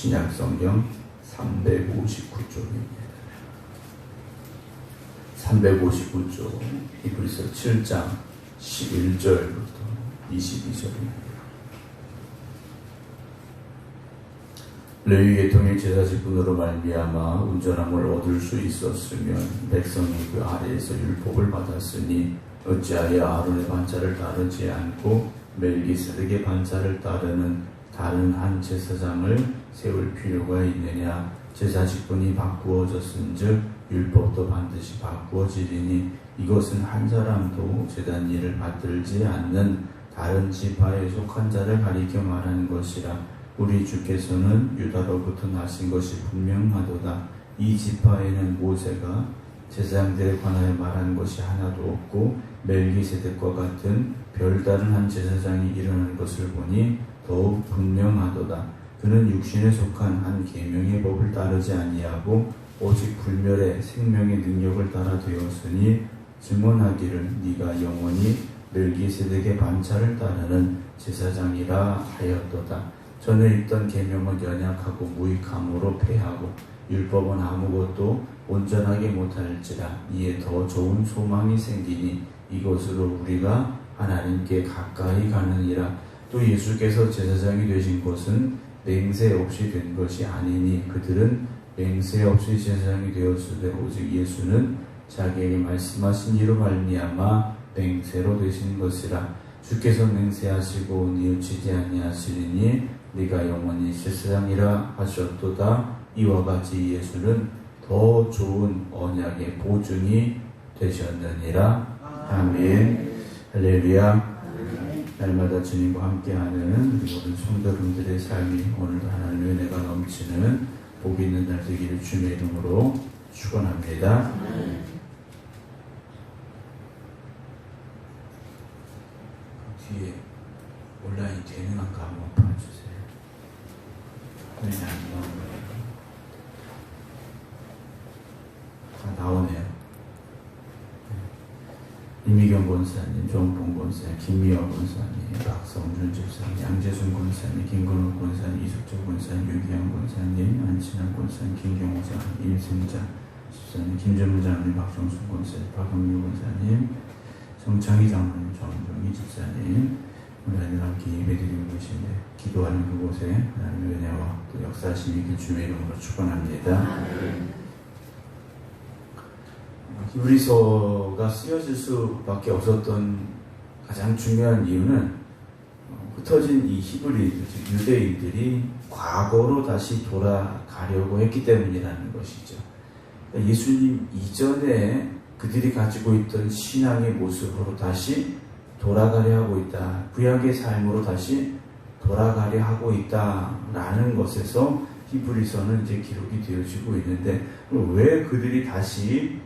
신약성경 359쪽입니다. 359쪽 히브리서 7장 11절부터 22절입니다. 레위 계통의 제사직분으로 말미암아 온전함을 얻을 수 있었으면 백성이 그 아래에서 율법을 받았으니 어찌하여 아론의 반차를 따르지 않고 멜기세덱의 반차를 따르는 다른 한 제사장을 세울 필요가 있느냐. 제사직분이 바꾸어졌은즉 율법도 반드시 바꾸어지리니 이것은 한 사람도 제단 일을 받들지 않는 다른 지파에 속한 자를 가리켜 말하는 것이라. 우리 주께서는 유다로부터 나신 것이 분명하도다. 이 지파에는 모세가 제사장들에 관하여 말한 것이 하나도 없고 멜기세덱과 같은 별다른 한 제사장이 일어나는 것을 보니 더욱 분명하도다. 그는 육신에 속한 한 계명의 법을 따르지 아니하고 오직 불멸의 생명의 능력을 따라 되었으니 증언하기를 네가 영원히 멜기세덱의 반차를 따르는 제사장이라 하였도다. 전에 있던 계명은 연약하고 무익함으로 패하고 율법은 아무것도 온전하게 못할지라. 이에 더 좋은 소망이 생기니 이것으로 우리가 하나님께 가까이 가느니라. 또 예수께서 제사장이 되신 것은 맹세 없이 된 것이 아니니 그들은 맹세 없이 제사장이 되었으되 오직 예수는 자기에게 말씀하신 이로 말미암아 맹세로 되신 것이라. 주께서 맹세하시고 뉘우치지 아니하시리니 네가 영원히 제사장이라 하셨도다. 이와 같이 예수는 더 좋은 언약의 보증이 되셨느니라. 아멘. 할렐루야. 날마다 주님과 함께하는 우리 모든 성도님들의 삶이 오늘도 하나님의 은혜가 넘치는 복이 있는 날 되기를 주님의 이름으로 축원합니다. 뒤에 온라인 재능한 거 한번 봐주세요. 네, 다 나오네요. 이미경 권사님, 조은봉 권사님, 김미화 권사님, 박성준 집사님, 양재순 권사님, 김건욱 권사님, 이숙조 권사님, 유기영 권사님, 안친환 권사님, 김경호 장님, 임승자 집사님, 김전무 장님, 박정순 권사님, 박은유 권사님, 정창희 장로님, 정정희 집사님, 오늘 하나님 함께 예배드리고 계신데 기도하는 그곳에 하나님의 은혜와 또 역사하심이 있길 주의 이름으로 축원합니다. 히브리서가 쓰여질 수밖에 없었던 가장 중요한 이유는 흩어진 이 히브리인들, 즉 유대인들이 과거로 다시 돌아가려고 했기 때문이라는 것이죠. 그러니까 예수님 이전에 그들이 가지고 있던 신앙의 모습으로 다시 돌아가려 하고 있다. 구약의 삶으로 다시 돌아가려 하고 있다라는 것에서 히브리서는 이제 기록이 되어지고 있는데 왜 그들이 다시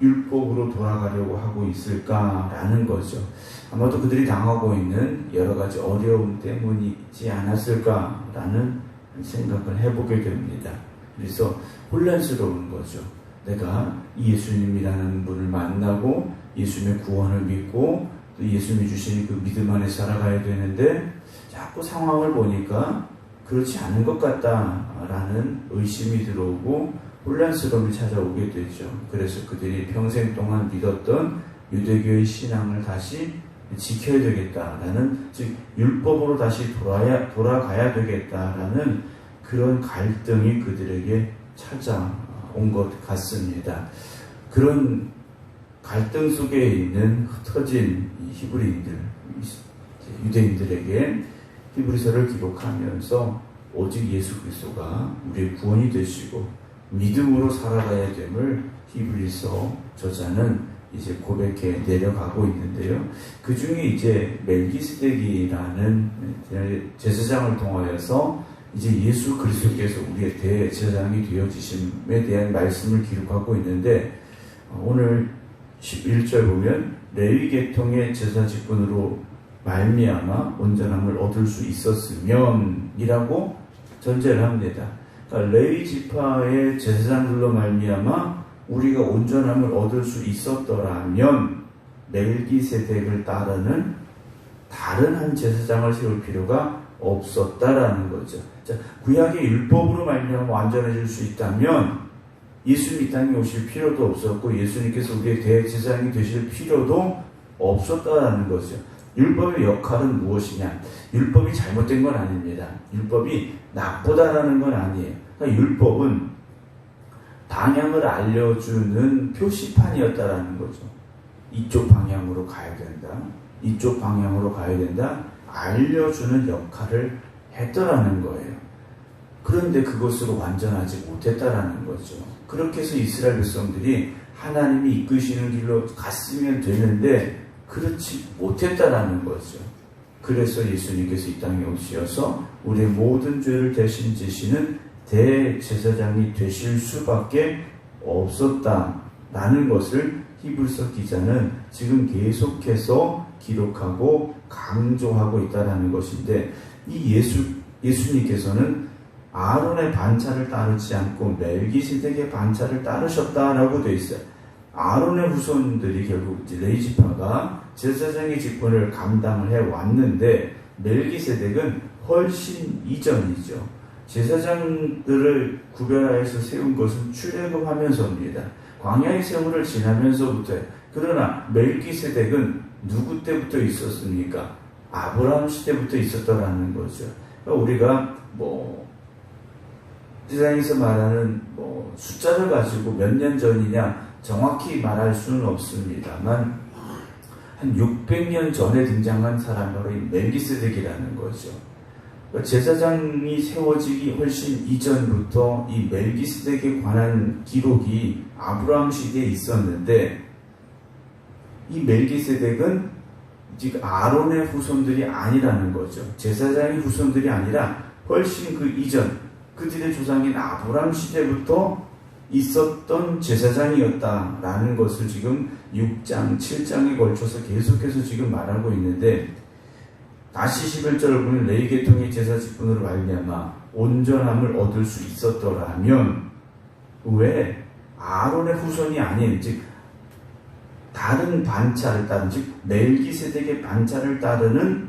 율법으로 돌아가려고 하고 있을까라는 거죠. 아마도 그들이 당하고 있는 여러 가지 어려움 때문이지 않았을까라는 생각을 해보게 됩니다. 그래서 혼란스러운 거죠. 내가 예수님이라는 분을 만나고 예수님의 구원을 믿고 또 예수님이 주신 그 믿음 안에 살아가야 되는데 자꾸 상황을 보니까 그렇지 않은 것 같다라는 의심이 들어오고 혼란스러움이 찾아오게 되죠. 그래서 그들이 평생 동안 믿었던 유대교의 신앙을 다시 지켜야 되겠다라는, 즉 율법으로 다시 돌아가야 되겠다라는 그런 갈등이 그들에게 찾아온 것 같습니다. 그런 갈등 속에 있는 흩어진 히브리인들, 유대인들에게 히브리서를 기록하면서 오직 예수 그리스도가 우리의 구원이 되시고 믿음으로 살아가야 됨을 히브리서 저자는 이제 고백해 내려가고 있는데요. 그 중에 이제 멜기세덱이라는 제사장을 통하여서 이제 예수 그리스도께서 우리의 대제사장이 되어지심에 대한 말씀을 기록하고 있는데 오늘 11절 보면 레위 계통의 제사 직분으로 말미암아 온전함을 얻을 수 있었으면 이라고 전제를 합니다. 그러니까 레위 지파의 제사장들로 말미암아 우리가 온전함을 얻을 수 있었더라면 멜기세덱을 따르는 다른 한 제사장을 세울 필요가 없었다라는 거죠. 자, 구약의 율법으로 말미암아 완전해질 수 있다면 예수님 이 땅에 오실 필요도 없었고 예수님께서 우리의 대제사장이 되실 필요도 없었다라는 거죠. 율법의 역할은 무엇이냐? 율법이 잘못된 건 아닙니다. 율법이 나쁘다라는 건 아니에요. 그러니까 율법은 방향을 알려주는 표시판이었다라는 거죠. 이쪽 방향으로 가야 된다. 이쪽 방향으로 가야 된다. 알려주는 역할을 했더라는 거예요. 그런데 그것으로 완전하지 못했다라는 거죠. 그렇게 해서 이스라엘 백성들이 하나님이 이끄시는 길로 갔으면 되는데 그렇지 못했다라는 거죠. 그래서 예수님께서 이 땅에 오셔서 우리의 모든 죄를 대신 지시는 대제사장이 되실 수밖에 없었다라는 것을 히브리서 기자는 지금 계속해서 기록하고 강조하고 있다라는 것인데, 이 예수님께서는 아론의 반차를 따르지 않고 멜기세덱의 반차를 따르셨다라고 되어 있어요. 아론의 후손들이 결국 레위지파가 제사장의 직분을 감당을 해왔는데 멜기세덱은 훨씬 이전이죠. 제사장들을 구별하여서 세운 것은 출애굽하면서입니다. 광야의 세월을 지나면서부터요. 그러나 멜기세덱은 누구 때부터 있었습니까? 아브라함 시대부터 있었더라는 거죠. 우리가 세상에서 말하는 숫자를 가지고 몇 년 전이냐 정확히 말할 수는 없습니다만 한 600년 전에 등장한 사람이 바로 이 멜기세덱이라는 거죠. 제사장이 세워지기 훨씬 이전부터 이 멜기세덱에 관한 기록이 아브라함 시대에 있었는데, 이 멜기세덱은 지금 아론의 후손들이 아니라는 거죠. 제사장의 후손들이 아니라 훨씬 그 이전, 그들의 조상인 아브라함 시대부터 있었던 제사장이었다라는 것을 지금 6장, 7장에 걸쳐서 계속해서 지금 말하고 있는데, 다시 11절을 보면 레위 계통의 제사 직분으로 말미암아 온전함을 얻을 수 있었더라면 왜 아론의 후손이 아닌, 즉 다른 반차를 따른, 즉 멜기세덱의 반차를 따르는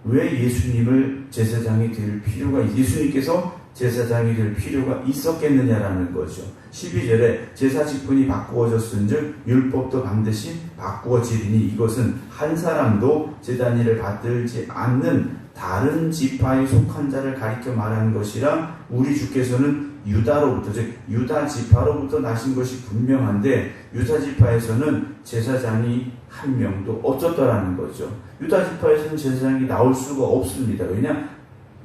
왜 예수님을 제사장이 될 필요가, 예수님께서 제사장이 될 필요가 있었겠느냐라는 거죠. 12절에 제사 직분이 바꾸어졌은즉 율법도 반드시 바꾸어지리니 이것은 한 사람도 제단 일을 받들지 않는 다른 지파에 속한 자를 가리켜 말하는 것이라, 우리 주께서는 유다로부터, 즉 유다 지파로부터 나신 것이 분명한데 유다 지파에서는 제사장이 한 명도 없었더라는 거죠. 유다 지파에서는 제사장이 나올 수가 없습니다. 왜냐?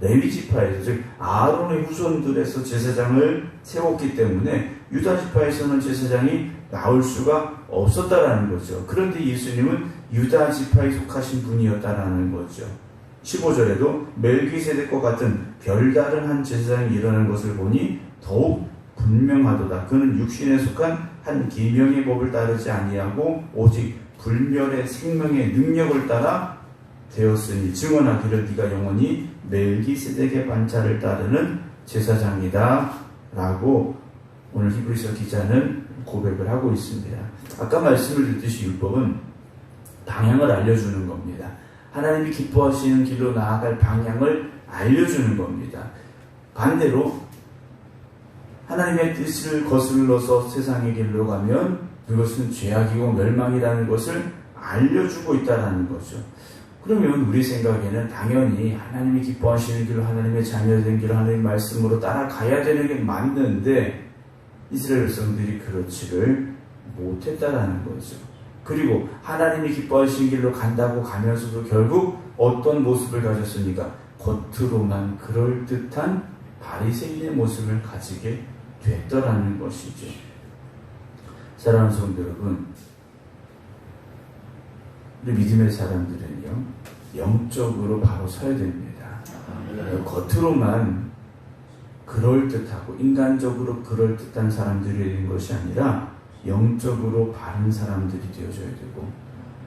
레위 지파에서, 즉 아론의 후손들에서 제사장을 세웠기 때문에 유다 지파에서는 제사장이 나올 수가 없었다라는 거죠. 그런데 예수님은 유다 지파에 속하신 분이었다라는 거죠. 15절에도 멜기세덱과 같은 별다른 한 제사장이 일어나는 것을 보니 더욱 분명하도다. 그는 육신에 속한 한 계명의 법을 따르지 아니하고 오직 불멸의 생명의 능력을 따라 되었으니 증언하기를 네가 영원히 멜기세덱의 반차를 따르는 제사장이다 라고 오늘 히브리서 기자는 고백을 하고 있습니다. 아까 말씀을 드렸듯이 율법은 방향을 알려주는 겁니다. 하나님이 기뻐하시는 길로 나아갈 방향을 알려주는 겁니다. 반대로 하나님의 뜻을 거슬러서 세상의 길로 가면 그것은 죄악이고 멸망이라는 것을 알려주고 있다는 거죠. 그러면 우리 생각에는 당연히 하나님이 기뻐하시는 길로, 하나님의 자녀된 길로, 하나님의 말씀으로 따라가야 되는 게 맞는데 이스라엘 백성들이 그렇지를 못했다라는 거죠. 그리고 하나님이 기뻐하시는 길로 간다고 가면서도 결국 어떤 모습을 가졌습니까? 겉으로만 그럴듯한 바리새인의 모습을 가지게 됐더라는 것이죠. 사랑하는 성도 여러분, 우리 믿음의 사람들은요, 영적으로 바로 서야 됩니다. 겉으로만 그럴듯하고 인간적으로 그럴듯한 사람들이 되는 것이 아니라 영적으로 바른 사람들이 되어져야 되고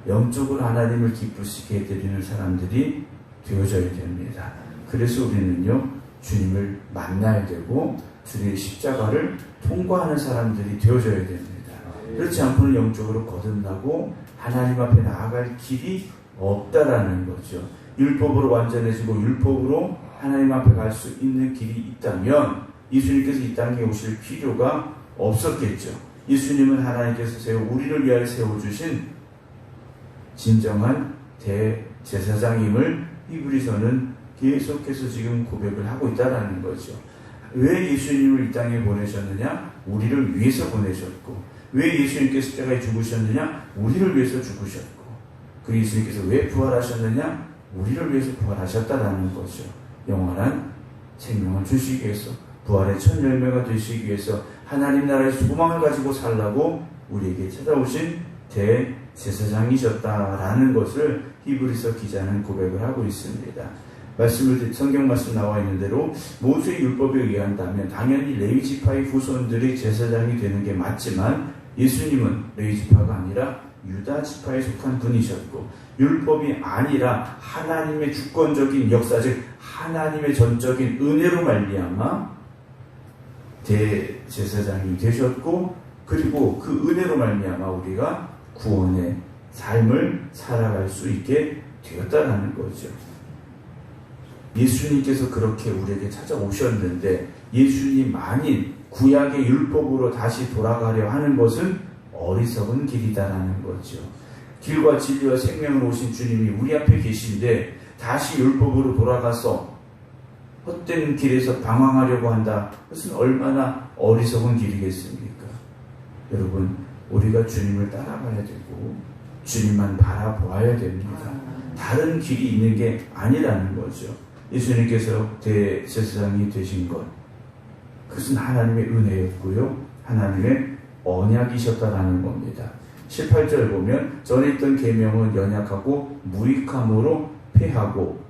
영적으로 하나님을 기쁘시게 해드리는 사람들이 되어져야 됩니다. 그래서 우리는요, 주님을 만나야 되고 주님의 십자가를 통과하는 사람들이 되어져야 됩니다. 그렇지 않고는 영적으로 거듭나고 하나님 앞에 나아갈 길이 없다라는 거죠. 율법으로 완전해지고 율법으로 하나님 앞에 갈 수 있는 길이 있다면 예수님께서 이 땅에 오실 필요가 없었겠죠. 예수님은 하나님께서 우리를 위하여 세워주신 진정한 대제사장임을 히브리서는 계속해서 지금 고백을 하고 있다는 거죠. 왜 예수님을 이 땅에 보내셨느냐? 우리를 위해서 보내셨고, 왜 예수님께서 십자가에 죽으셨느냐? 우리를 위해서 죽으셨고, 그 예수님께서 왜 부활하셨느냐? 우리를 위해서 부활하셨다라는 거죠. 영원한 생명을 주시기 위해서, 부활의 첫 열매가 되시기 위해서 하나님 나라의 소망을 가지고 살라고 우리에게 찾아오신 대제사장이셨다라는 것을 히브리서 기자는 고백을 하고 있습니다. 성경 말씀 나와 있는 대로 모세의 율법에 의한다면 당연히 레위 지파의 후손들이 제사장이 되는 게 맞지만 예수님은 레위 지파가 아니라 유다 지파에 속한 분이셨고, 율법이 아니라 하나님의 주권적인 역사적 하나님의 전적인 은혜로 말미암아 대제사장이 되셨고, 그리고 그 은혜로 말미암아 우리가 구원의 삶을 살아갈 수 있게 되었다는 거죠. 예수님께서 그렇게 우리에게 찾아오셨는데 예수님 아닌 구약의 율법으로 다시 돌아가려 하는 것은 어리석은 길이다라는 거죠. 길과 진리와 생명을 오신 주님이 우리 앞에 계신데 다시 율법으로 돌아가서 헛된 길에서 방황하려고 한다. 그것은 얼마나 어리석은 길이겠습니까? 여러분, 우리가 주님을 따라가야 되고 주님만 바라보아야 됩니다. 다른 길이 있는 게 아니라는 거죠. 예수님께서 대제사장이 되신 것, 그것은 하나님의 은혜였고요, 하나님의 언약이셨다라는 겁니다. 18절 보면 전에 있던 계명은 연약하고 무익함으로 패하고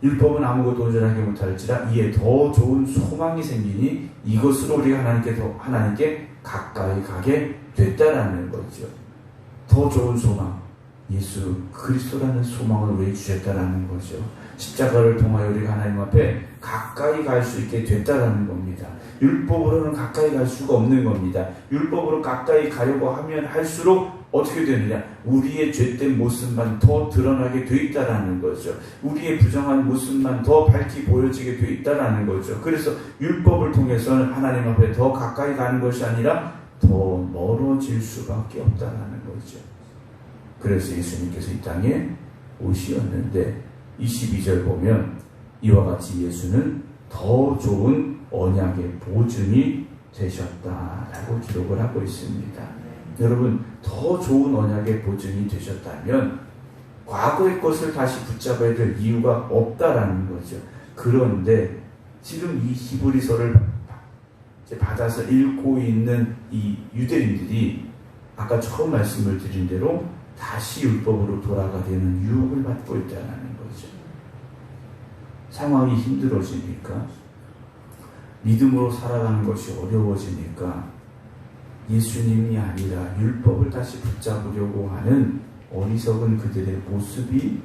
율법은 아무것도 온전하게 못할지라 이에 더 좋은 소망이 생기니 이것으로 우리가 하나님께 가까이 가게 됐다라는 거죠. 더 좋은 소망, 예수 그리스도라는 소망을 우리에게 주셨다라는 거죠. 십자가를 통하여 우리가 하나님 앞에 가까이 갈 수 있게 됐다라는 겁니다. 율법으로는 가까이 갈 수가 없는 겁니다. 율법으로 가까이 가려고 하면 할수록 어떻게 되느냐? 우리의 죄된 모습만 더 드러나게 돼 있다라는 거죠. 우리의 부정한 모습만 더 밝히 보여지게 돼 있다라는 거죠. 그래서 율법을 통해서는 하나님 앞에 더 가까이 가는 것이 아니라 더 멀어질 수밖에 없다라는 거죠. 그래서 예수님께서 이 땅에 오시었는데 22절 보면 이와 같이 예수는 더 좋은 언약의 보증이 되셨다라고 기록을 하고 있습니다. 여러분, 더 좋은 언약의 보증이 되셨다면 과거의 것을 다시 붙잡아야 될 이유가 없다라는 거죠. 그런데 지금 이 히브리서를 받아서 읽고 있는 이 유대인들이 아까 처음 말씀을 드린 대로 다시 율법으로 돌아가야 되는 유혹을 받고 있다는 거죠. 상황이 힘들어지니까, 믿음으로 살아가는 것이 어려워지니까 예수님이 아니라 율법을 다시 붙잡으려고 하는 어리석은 그들의 모습이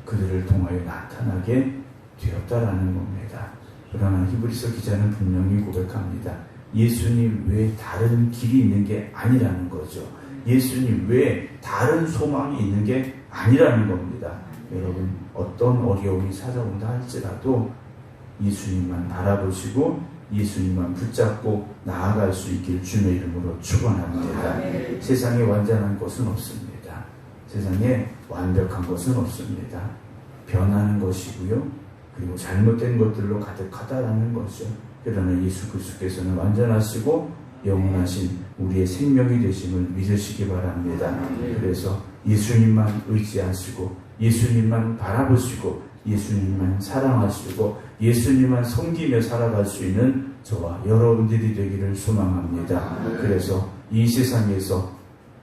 그들을 통하여 나타나게 되었다라는 겁니다. 그러나 히브리서 기자는 분명히 고백합니다. 예수님 외에 다른 길이 있는 게 아니라는 거죠. 예수님 외에 다른 소망이 있는 게 아니라는 겁니다. 여러분, 어떤 어려움이 찾아온다 할지라도 예수님만 바라보시고 예수님만 붙잡고 나아갈 수 있길 주님의 이름으로 축원합니다. 세상에 완전한 것은 없습니다. 세상에 완벽한 것은 없습니다. 변하는 것이고요, 그리고 잘못된 것들로 가득하다라는 거죠. 그러나 예수 그리스도께서는 완전하시고 영원하신 우리의 생명이 되심을 믿으시기 바랍니다. 그래서 예수님만 의지하시고 예수님만 바라보시고 예수님만 사랑하시고 예수님만 섬기며 살아갈 수 있는 저와 여러분들이 되기를 소망합니다. 그래서 이 세상에서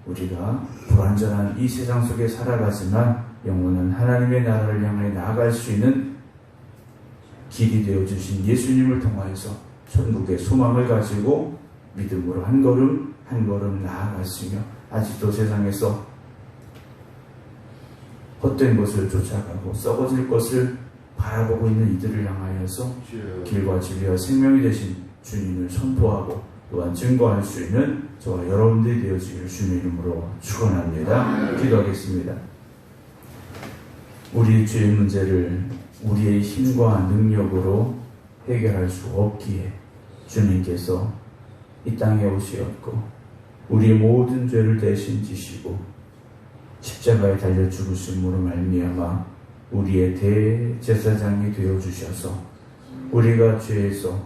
우리가 불완전한 이 세상 속에 살아가지만 영원한 하나님의 나라를 향해 나아갈 수 있는 길이 되어주신 예수님을 통하여서 천국의 소망을 가지고 믿음으로 한 걸음 한 걸음 나아갔으며 아직도 세상에서 헛된 것을 쫓아가고 썩어질 것을 바라보고 있는 이들을 향하여서 길과 진리와 생명이 되신 주님을 선포하고 또한 증거할 수 있는 저와 여러분들이 되어지기를 주님의 이름으로 축원합니다. 기도하겠습니다. 우리 죄의 문제를 우리의 힘과 능력으로 해결할 수 없기에 주님께서 이 땅에 오시었고 우리의 모든 죄를 대신 지시고 십자가에 달려 죽으심으로 말미암아 우리의 대제사장이 되어주셔서 우리가 죄에서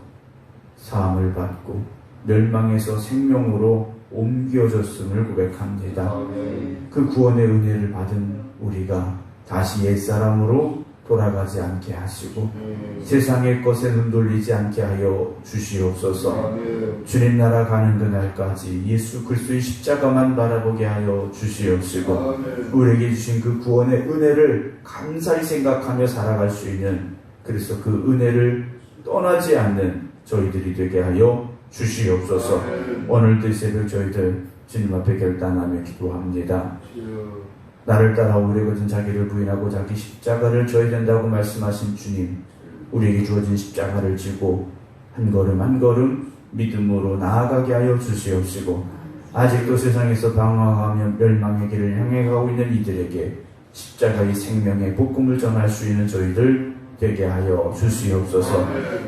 사함을 받고 멸망에서 생명으로 옮겨졌음을 고백합니다. 그 구원의 은혜를 받은 우리가 다시 옛사람으로 돌아가지 않게 하시고 세상의 것에 눈 돌리지 않게 하여 주시옵소서. 주님 나라 가는 그날까지 예수 그리스도의 십자가만 바라보게 하여 주시옵시고 우리에게 주신 그 구원의 은혜를 감사히 생각하며 살아갈 수 있는, 그래서 그 은혜를 떠나지 않는 저희들이 되게 하여 주시옵소서. 오늘도 이 새벽 저희들 주님 앞에 결단하며 기도합니다. 나를 따라오려거든 자기를 부인하고 자기 십자가를 져야 된다고 말씀하신 주님, 우리에게 주어진 십자가를 지고 한 걸음 한 걸음 믿음으로 나아가게 하여 주시옵시고 아직도 세상에서 방황하며 멸망의 길을 향해 가고 있는 이들에게 십자가의 생명의 복음을 전할 수 있는 저희들 되게 하여 주시옵소서.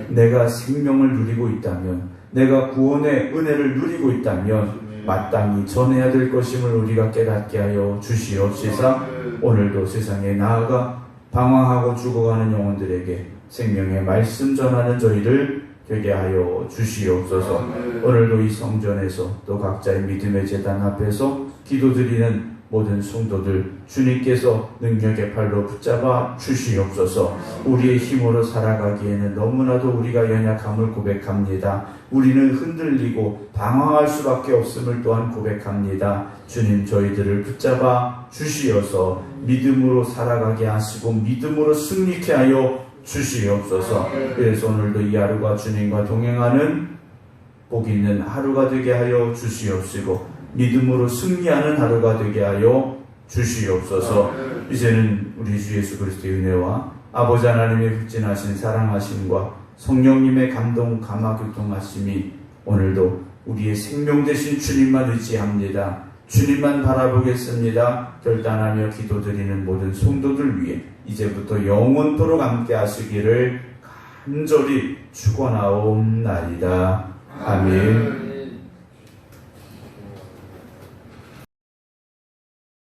내가 생명을 누리고 있다면, 내가 구원의 은혜를 누리고 있다면 마땅히 전해야 될 것임을 우리가 깨닫게 하여 주시옵시사 오늘도 세상에 나아가 방황하고 죽어가는 영혼들에게 생명의 말씀 전하는 저희들 되게 하여 주시옵소서. 오늘도 이 성전에서 또 각자의 믿음의 제단 앞에서 기도드리는 모든 성도들 주님께서 능력의 팔로 붙잡아 주시옵소서. 우리의 힘으로 살아가기에는 너무나도 우리가 연약함을 고백합니다. 우리는 흔들리고 방황할 수밖에 없음을 또한 고백합니다. 주님 저희들을 붙잡아 주시어서 믿음으로 살아가게 하시고 믿음으로 승리케 하여 주시옵소서. 그래서 오늘도 이 하루가 주님과 동행하는 복 있는 하루가 되게 하여 주시옵시고 믿음으로 승리하는 하루가 되게 하여 주시옵소서. 이제는 우리 주 예수 그리스도의 은혜와 아버지 하나님의 극진하신 사랑하심과 성령님의 감동 감화 교통하심이 오늘도 우리의 생명 되신 주님만 의지합니다. 주님만 바라보겠습니다. 결단하며 기도드리는 모든 성도들 위해 이제부터 영원토록 함께 하시기를 간절히 축원하옵나이다. 아멘.